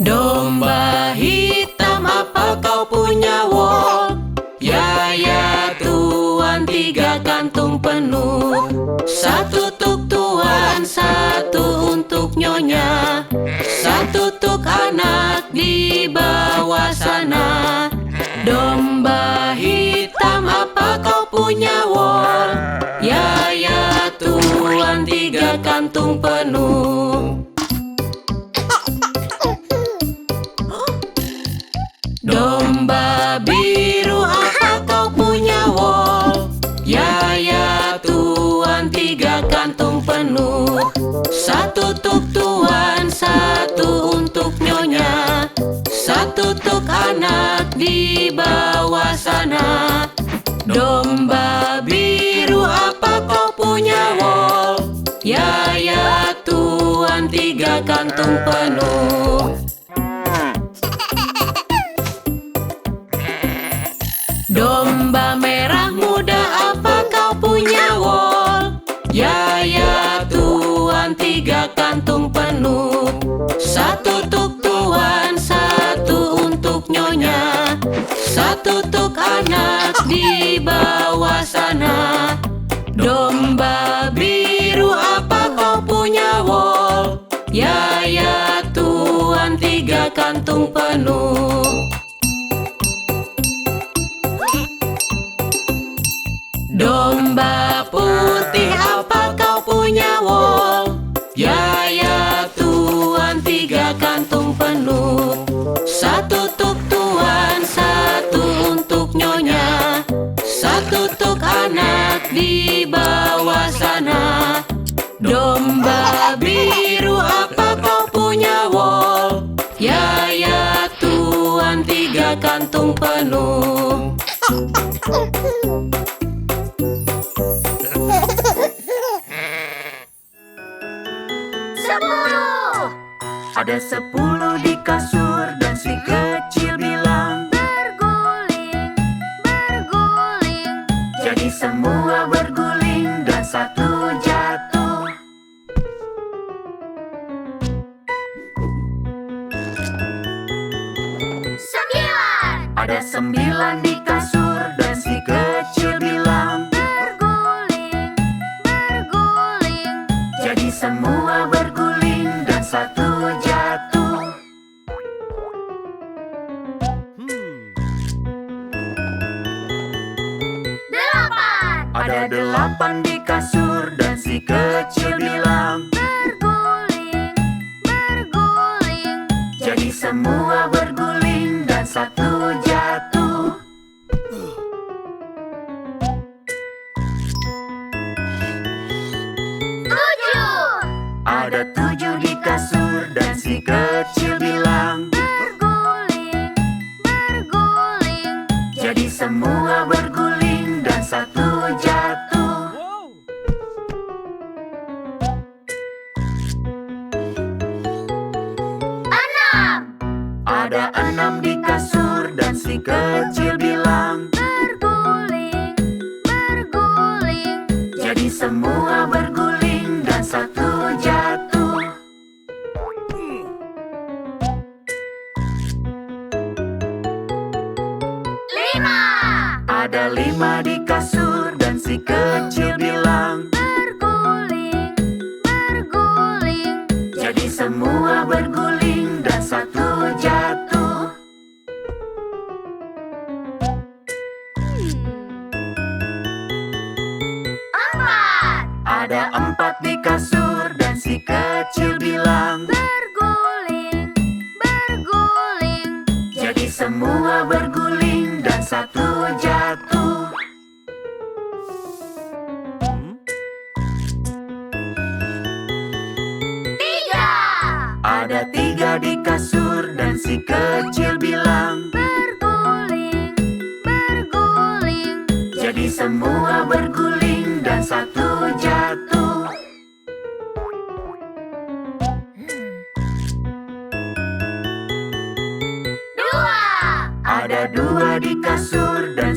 Domba hitam, apa kau punya wol? Ya, ya tuan, 3 kantung penuh. 1 untuk tuan, 1 untuk nyonya, 1 untuk anak di bawah sana. Domba hitam, apa kau punya wol? Ya, ya tuan, 3 kantung penuh. Domba biru, apa kau punya wol? Ya, ya tuan, 3 kantung penuh. 1 untuk tuan, 1 untuk nyonya, 1 untuk anak di bawah sana. Domba biru, apa kau punya wol? Ya, ya tuan, 3 kantung penuh. Domba merah muda, apa kau punya wol? Ya, ya tuan, 3 kantung penuh. 1 untuk tuan, 1 untuk nyonya, 1 untuk anak di bawah sana. Domba biru, apa kau punya wol? Ya, ya tuan, 3 kantung penuh. Domba putih, apa kau punya wol? Ya, ya tuan, 3 kantung penuh. 1 untuk tuan, 1 untuk nyonya, 1 untuk anak di bawah sana. Domba biru, apa kau punya wol? Ya, ya tuan, 3 kantung penuh. Ada 10 di kasur dan si kecil bilang, berguling, berguling. Jadi semua berguling dan 1 jatuh. Ada 9 di kasur dan si kecil bilang, berguling, berguling. Jadi semua berguling dan 1 jatuh. Ada 8 di kasur dan si kecil bilang, berguling, berguling. Jadi semua berguling dan 1 jatuh. Ada 7 di kasur dan si kecil bilang, berguling, berguling. Jadi semua berguling dan 1 jatuh. Ada 6 di kasur dan si kecil bilang, berguling, berguling. Jadi semua berguling dan 1 jatuh. Ada 5 di kasur dan si kecil bilang, berguling, berguling. Jadi semua berguling dan 1 jatuh. Ada 4 di kasur dan si kecil bilang, berguling, berguling. Jadi semua berguling dan 1 jatuh. 3. 3 di kasur dan si kecil bilang, berguling, berguling. Jadi semua berguling dan 1 jatuh. 4. 4 di kasur dan si kecil bilang, berguling, berguling. Jadi semua berguling dan 1 jatuh. 5. 5 di kasur dan si kecil bilang, berguling, berguling. Jadi semua berguling dan 1 jatuh. Ada 3 di kasur dan si kecil bilang, berguling, berguling. Jadi semua berguling dan 1 jatuh.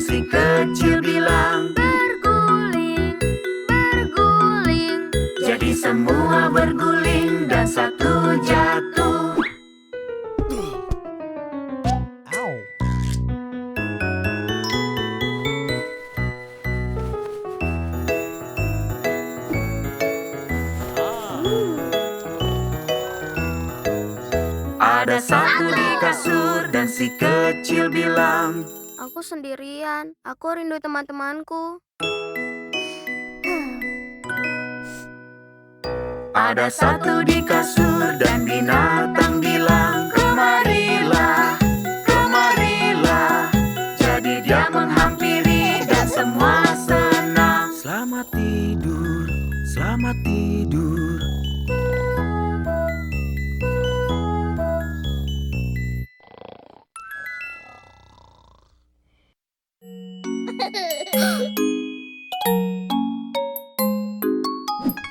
si kecil bilang, berguling, berguling. Jadi semua berguling dan satu jatuh. Ada satu di kasur dan si kecil bilang, Aku sendirian. Aku rindu teman-temanku. ada satu di kasur dan binatang bilang, kemarilah, kemarilah. Jadi dia menghampiri dan semua senang. Selamat tidur, selamat tidur.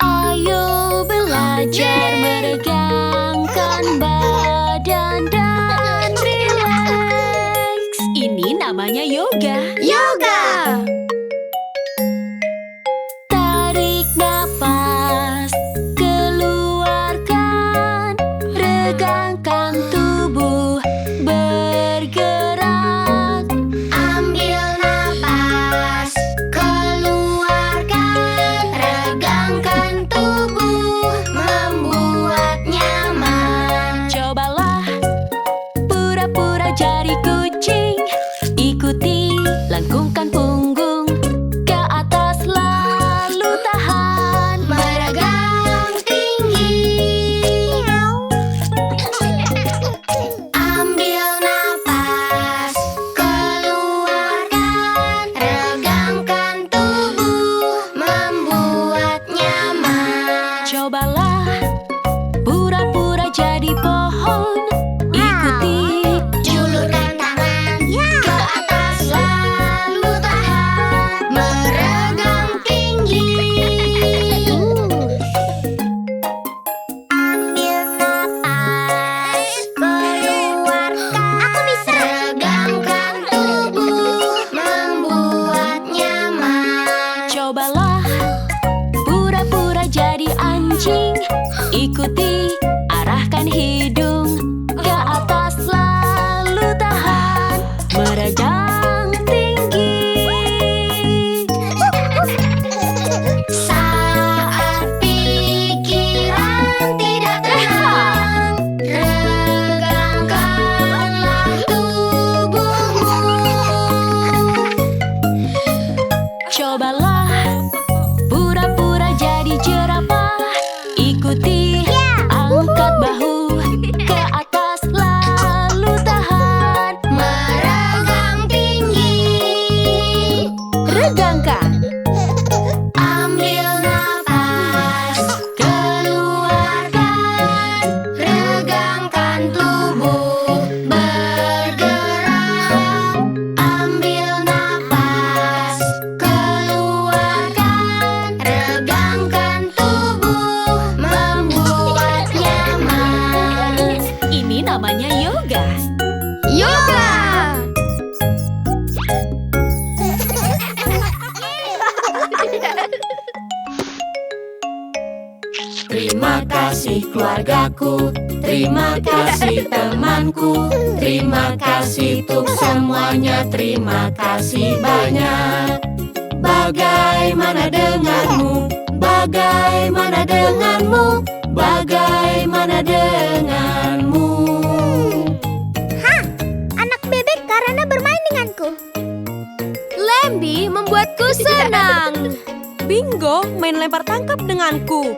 Ayo belajar meregangkan badan dan rileks. Ini namanya yoga. Yoga! Tarik napas, keluarkan, regangkan tubuh, bergerak. Ambil napas, keluarkan, regangkan tubuh, membuat nyaman. Cobalah pura-pura jadi kucing, ikuti, lengkungkan punggung ke atas lalu tahan, meregang tinggi. Ambil napas, keluarkan, regangkan tubuh, membuat nyaman. Cobalah pura-pura jadi pohon, ikuti, julurkan tangan ke atas lalu tahan, meregang tinggi. Ambil napas, keluarkan, aku bisa, regangkan tubuh, membuat nyaman. Cobalah pura-pura jadi anjing, ikuti, arahkan hidung ke atas lalu tahan, meregang tinggi. Saat pikiran tidak tenang, regangkanlah tubuhmu. Cobalah pura-pura jadi jerapah, ikuti, angkat bahu ke atas lalu tahan, meregang tinggi. Regangkan. Ambil napas, keluarkan, regangkan tubuh, bergerak. Ambil napas, keluarkan, regangkan tubuh, membuat nyaman. Ini namanya yoga. Yoga! Terima kasih keluargaku, terima kasih temanku, terima kasih untuk semuanya, terima kasih banyak. Bagaimana denganmu? Bagaimana denganmu? Bagaimana denganmu? Anak bebek karena bermain denganku. Lembi membuatku senang. Bingo main lempar tangkap denganku.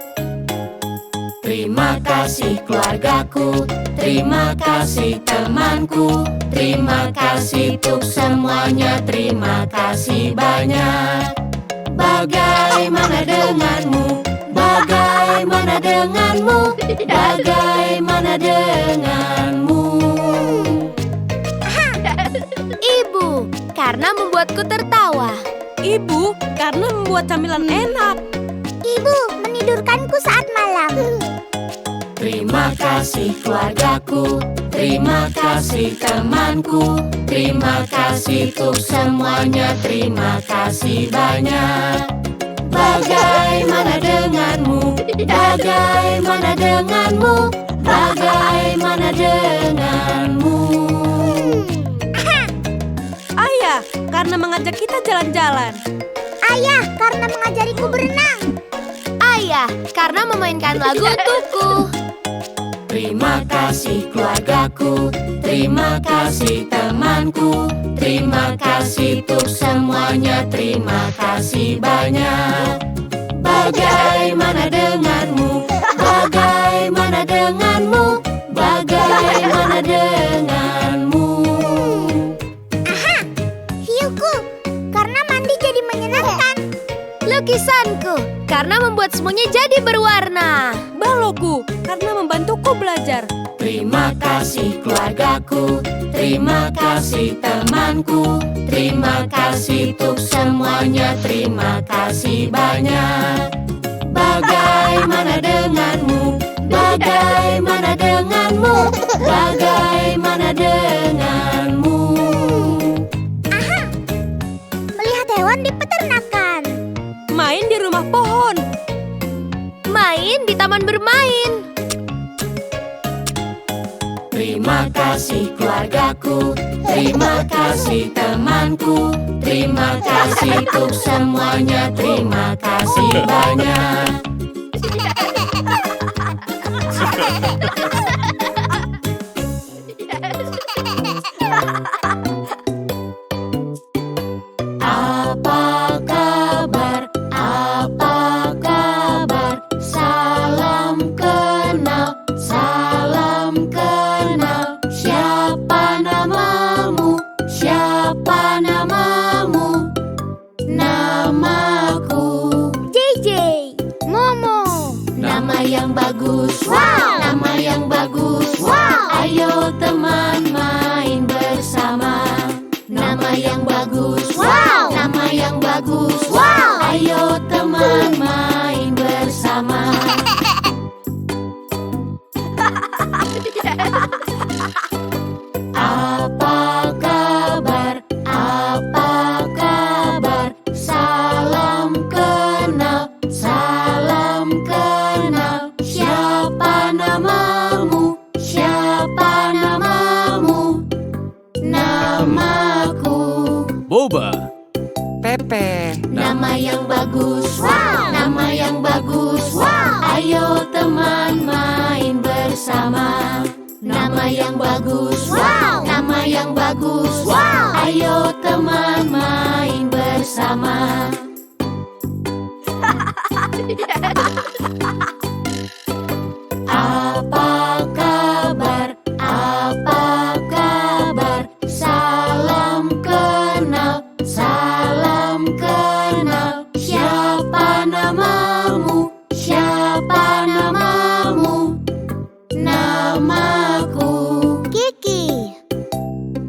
Terima kasih keluargaku, terima kasih temanku, terima kasih untuk semuanya, terima kasih banyak. Bagaimana denganmu? Bagaimana denganmu? Bagaimana denganmu? Ibu, karena membuatku tertawa. Ibu, karena membuat camilan enak. Ibu, menidurkanku saat malam. Terima Terima kasih keluargaku, terima kasih temanku, terima kasih untuk semuanya, terima kasih banyak. Bagaimana denganmu? Bagaimana denganmu? Bagaimana denganmu? Ayah, karena mengajak kita jalan-jalan. Ayah, karena mengajariku berenang. Ayah, karena memainkan lagu untukku. Terima kasih keluargaku, terima kasih temanku, terima kasih untuk semuanya, terima kasih banyak. Bagaimana denganmu? Bagaimana denganmu? Bagaimana denganmu? Hiuku, karena mandi jadi menyenangkan. Lukisanku, karena membuat semuanya jadi berwarna. Balokku, karena membantuku belajar. Terima kasih keluargaku, terima kasih temanku, terima kasih untuk semuanya, terima kasih banyak. Bagaimana denganmu? Bagaimana denganmu? Bagaimana denganmu? Melihat hewan di peternakan. Main di rumah pohon. Main di taman bermain. Terima kasih keluargaku, terima kasih temanku, terima kasih untuk semuanya, terima kasih banyak. Apa kabar? Apa kabar? Salam kenal, salam kenal. Siapa namamu? Siapa namamu? Namaku JJ, Momo. nama yang bagus. Wow. Nama yang bagus. Wow. Ayo teman main bersama. Nama yang bagus. Wow. Nama yang bagus. Wow. Ayo teman main bersama. Apa kabar? Apa kabar? Salam kenal, salam kenal. Siapa namamu? Siapa namamu? Namaku Boba, Pepe, nama yang bagus. Wow. Nama yang bagus. Wow. Ayo teman main bersama. Nama yang bagus. Wow. Nama yang bagus. Wow. Ayo teman main bersama. Apa kabar? Apa kabar? Salam kenal, salam kenal. Siapa namamu? Siapa namamu? Namaku Kiki,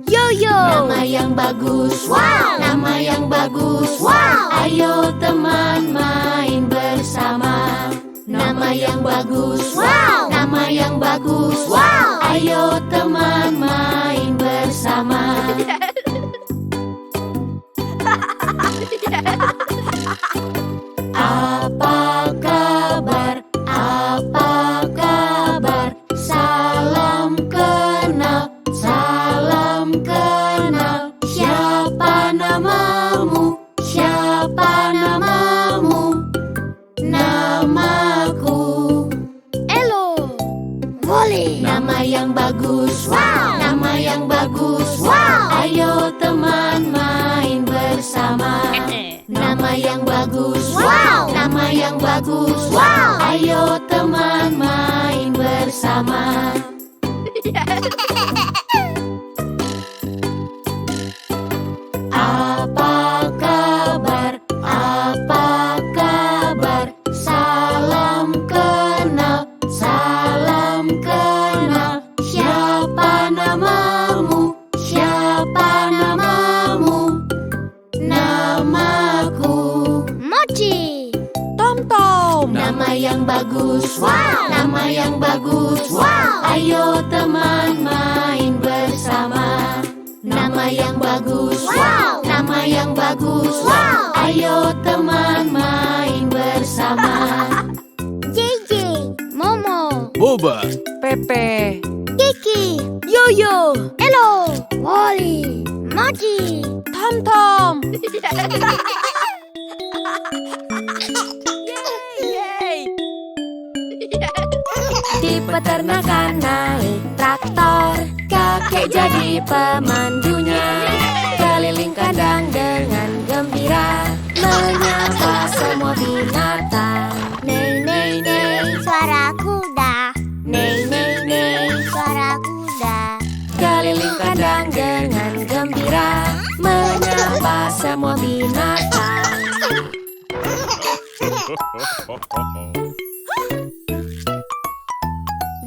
Yoyo. nama yang bagus. Wow. Nama yang bagus. Wow. Ayo teman main bersama. Nama yang bagus. Wow. Nama yang bagus. Wow. Ayo teman main bersama. Apa kabar? Apa kabar? Salam kenal, salam kenal. Siapa namamu? Siapa namamu? Namaku Elo, Woli. nama yang bagus. Wow. Nama yang bagus. Wow. Ayo teman main bersama. Nama yang bagus. Wow. Nama yang bagus. Wow. Ayo teman main bersama. Apa kabar? Apa kabar? Salam kenal, salam kenal. Siapa namamu? Siapa namamu? Namaku Mochi, Tom-tom. nama yang bagus, nama yang bagus. Ayo teman main bersama. Nama yang bagus, nama yang bagus. Ayo teman main bersama. JJ, Momo, Boba, Pepe, Kiki, Yoyo, Elo, Wally, Mochi. Tom-Tom. Yeay. Di peternakan naik traktor, kakek jadi pemandunya. Keliling kandang dengan gembira, menyapa semua binatang. Nei, nei, nei, suara kuda. Nei, nei, nei. Suara kuda. Keliling kandang dengan gembira, menyapa semua binatang.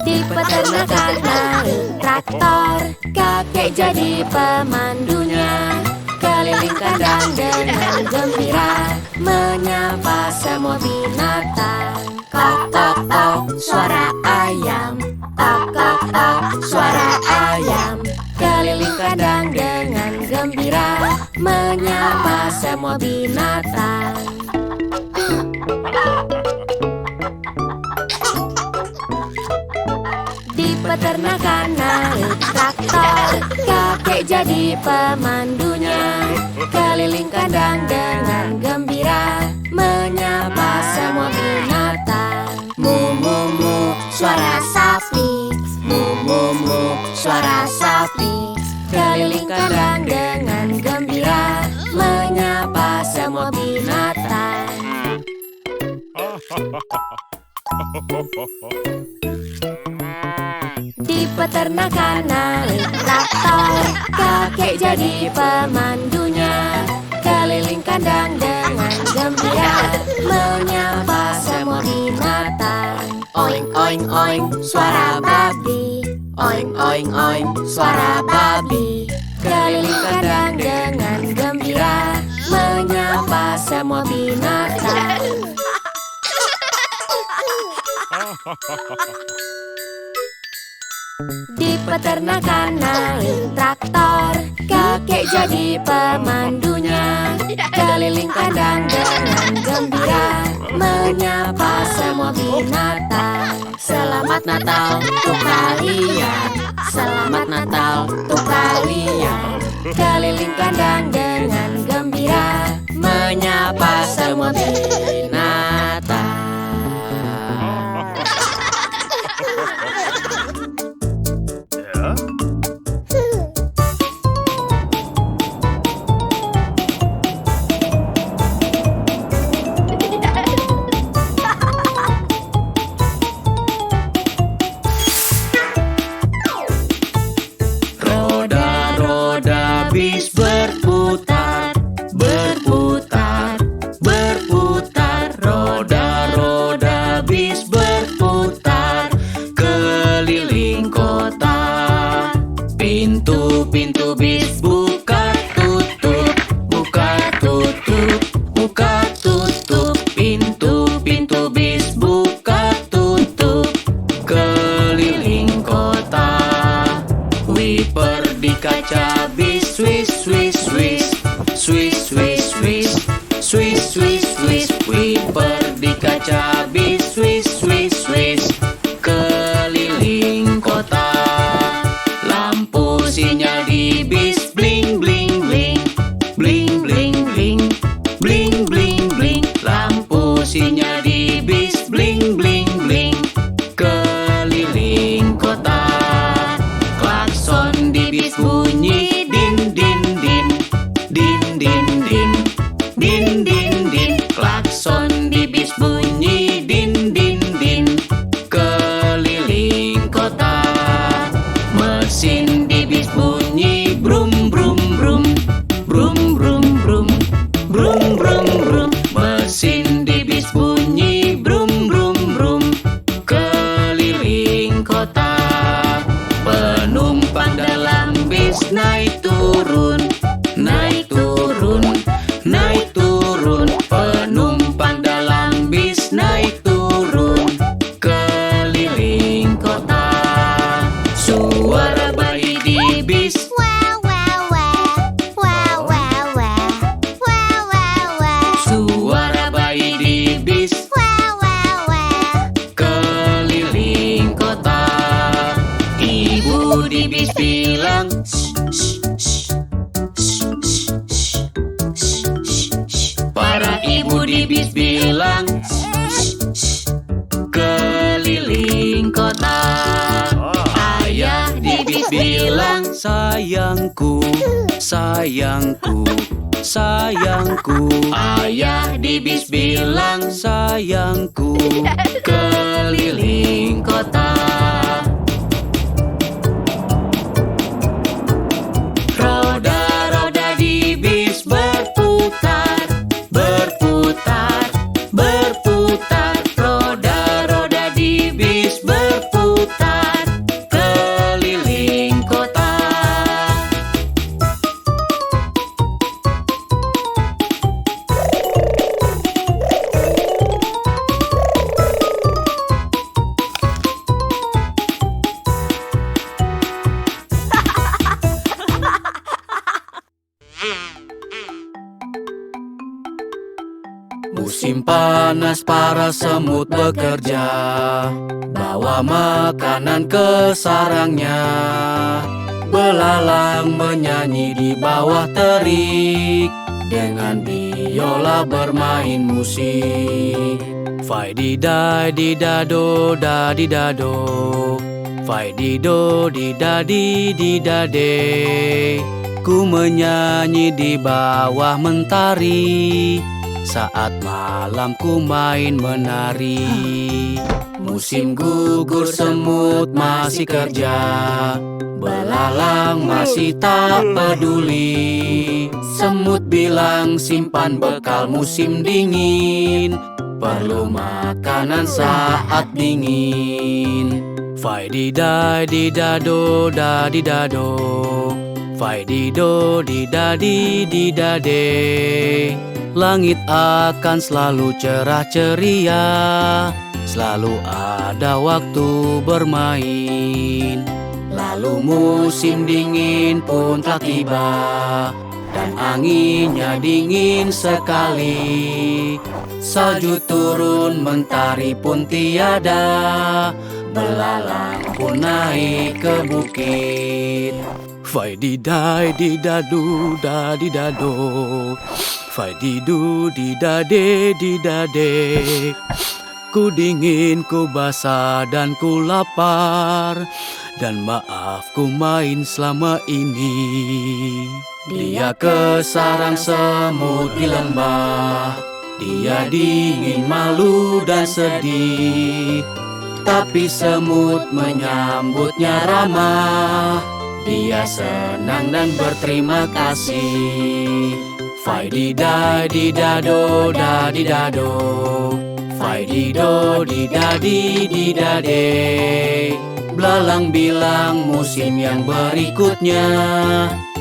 Di peternakan naik traktor, kakek jadi pemandunya. Keliling kandang dengan gembira, menyapa semua binatang. Kok, kok, kok, suara ayam. Kok, kok, kok, suara ayam. Keliling kandang dengan gembira, menyapa semua binatang. Di peternakan naik traktor, kakek jadi pemandunya. Keliling kandang dengan gembira, menyapa semua binatang. Mu, mu, mu, suara sapi. Mu, mu, mu, suara sapi. Keliling kandang dengan gembira, menyapa semua binatang. Di peternakan naik traktor, kakek jadi pemandunya. Keliling kandang dengan gembira, menyapa semua binatang. Oing, oing, oing, suara babi. Oing, oing, oing, suara babi. Keliling kandang dengan gembira, menyapa semua binatang. Di peternakan naik traktor, kakek jadi pemandunya. Keliling kandang dengan gembira, menyapa semua binatang. Selamat Natal untuk kalian. Selamat Natal untuk kalian. Keliling kandang dengan gembira, menyapa semua binatang. Roda-roda bis berputar, berputar, berputar. Roda-roda bis berputar keliling kota. Pintu-pintu bis buka tutup, buka tutup, buka tutup. Pintu-pintu bis buka tutup keliling kota. Wiper di kaca bis, swish, swish, swish, swish, swish, swish, swish, swish, swish. Wiper di kaca bis, swish, swish, swish, keliling kota. Lampu sinyal di bis, bling, bling, bling, bling, bling, bling, bling, bling, bling. Lampu sinyal di bis, bling, bling, bling, keliling kota. Klakson di bis bunyi, din, din, din, din, din, din, din, din, din. Klakson di bis bunyi, din, din, din, keliling kota. Mesin di bis bunyi, brum, brum, brum, brum, brum, brum, brum, brum, brum. Mesin di bis bunyi, brum, brum, brum, keliling kota. Penumpang dalam bis naik turun, naik turun, naik turun. Penumpang dalam bis naik turun. di bis bilang, para ibu di bis bilang, keliling kota. Ayah di bis bilang, Sayangku, sayangku, sayangku. ayah di bis bilang, Sayangku, keliling kota. Roda-roda di bis berputar, berputar, berputar. Roda-roda di bis berputar, keliling kota. musim panas para semut bekerja, bawa makanan ke sarangnya. Belalang menyanyi di bawah terik, dengan biola bermain musik. Fai di dai di dado da di dado, fai di do di da di dade. Ku menyanyi di bawah mentari, saat malam ku main menari. Musim gugur semut masih kerja, belalang masih tak peduli. Semut bilang simpan bekal musim dingin, perlu makanan saat dingin. Fai di dai di dado da di dado, fai di do di da di dade. Langit akan selalu cerah ceria, selalu ada waktu bermain. Lalu musim dingin pun telah tiba, dan anginnya dingin sekali. Salju turun, mentari pun tiada, belalang pun naik ke bukit. Fai di dai di dadu da di dado, fai di du di dade di dade. Ku dingin, ku basah, dan ku lapar, dan maaf ku main selama ini. Dia ke sarang semut di lembah, dia dingin, malu, dan sedih. Tapi semut menyambutnya ramah, dia senang dan berterima kasih. Fai di dai di dado da di dado, fai di do di da di dade. Belalang bilang musim yang berikutnya,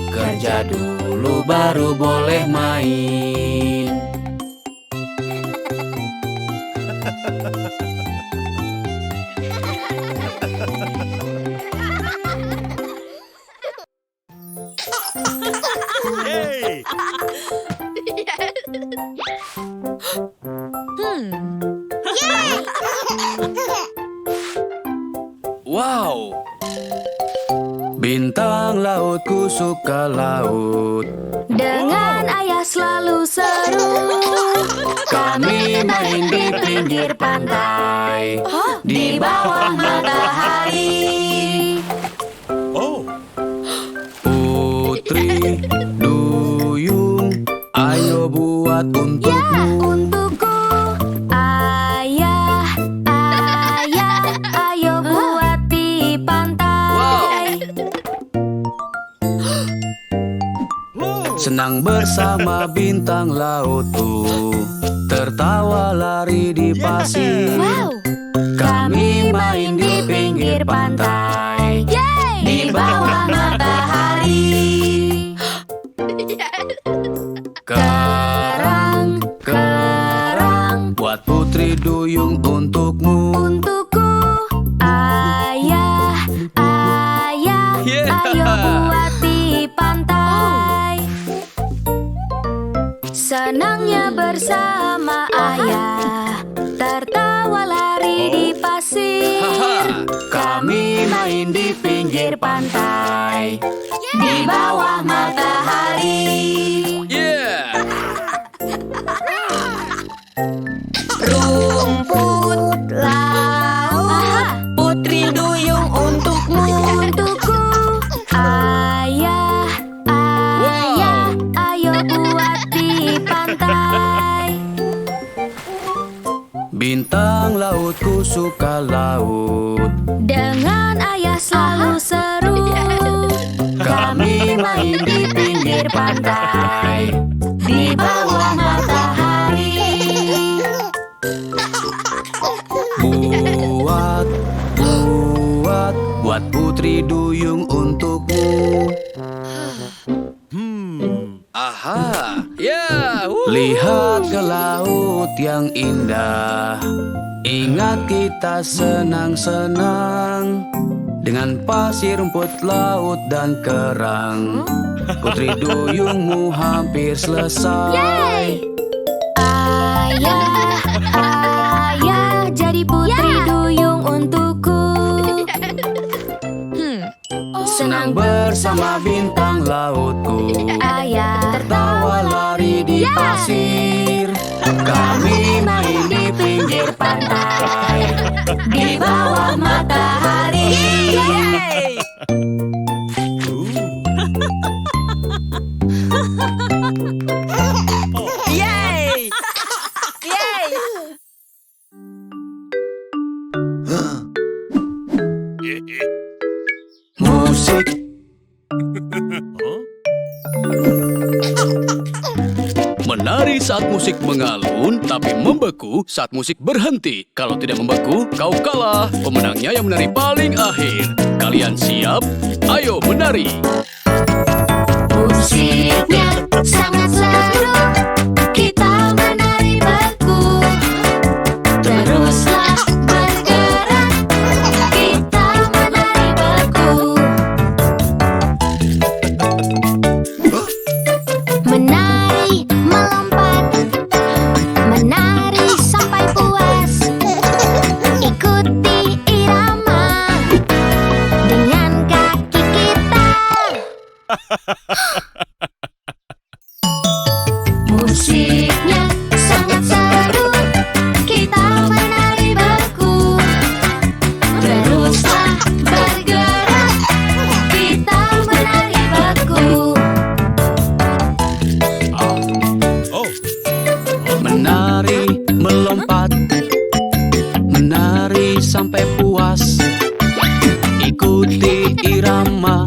kerja dulu baru boleh main. Wow! Bintang lautku suka laut, Dengan ayah selalu seru. Kami main di pinggir pantai, di bawah matahari. Putri duyung, ayo buat untukmu. Untukku, ayah, ayah, ayo buat di pantai. Senang bersama bintang lautku, tertawa lari di pasir. Kami main di pinggir pantai, Di bawah matahari. kerang, kerang, buat putri duyung untukmu. Untukku, ayah, ayah, ayo buat di pantai. Senangnya bersama ayah, tertawa lari di pasir. Kami Kami main di pinggir pantai, di bawah matahari. Yeah! Rumput laut, putri duyung untukmu. Untukku. Ayah, ayah, ayo buat di pantai. Bintang lautku suka laut. Dengan ayah selalu seru. Kami main di pinggir pantai, di bawah matahari. Buat putri duyung untukmu. Aha! Yeah! Woo! Lihat ke laut yang indah. Ingat kita senang-senang dengan pasir, rumput laut dan kerang. Putri duyungmu hampir selesai. Ayah, ayah, jadi putri duyung untukku. Senang bersama bintang lautku. Ayah, Tertawa lari di pasir. Kami main di pinggir pantai, di bawah matahari. Yeay! Yeay! Musik. Menari saat musik mengalun, tapi membeku saat musik berhenti. Kalau tidak membeku, kau kalah. Pemenangnya yang menari paling akhir. Kalian siap? Ayo menari! musiknya sangat seru. Kita menari beku. Teruslah bergerak. Kita menari beku. Menari, melompat. Menari sampai puas. Ikuti irama dengan kaki kita. Musiknya sangat seru. Kita menari beku. Teruslah bergerak. Kita menari beku. Menari, melompat. Menari sampai puas. Ikuti irama.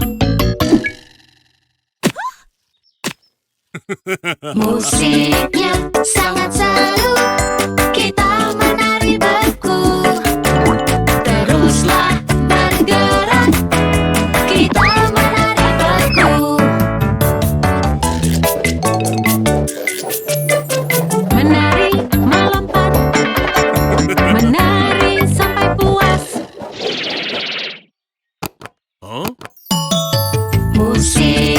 Musiknya sangat seru. Kita menari beku. Teruslah bergerak. Kita menari beku. Menari, melompat. Menari sampai puas. Musik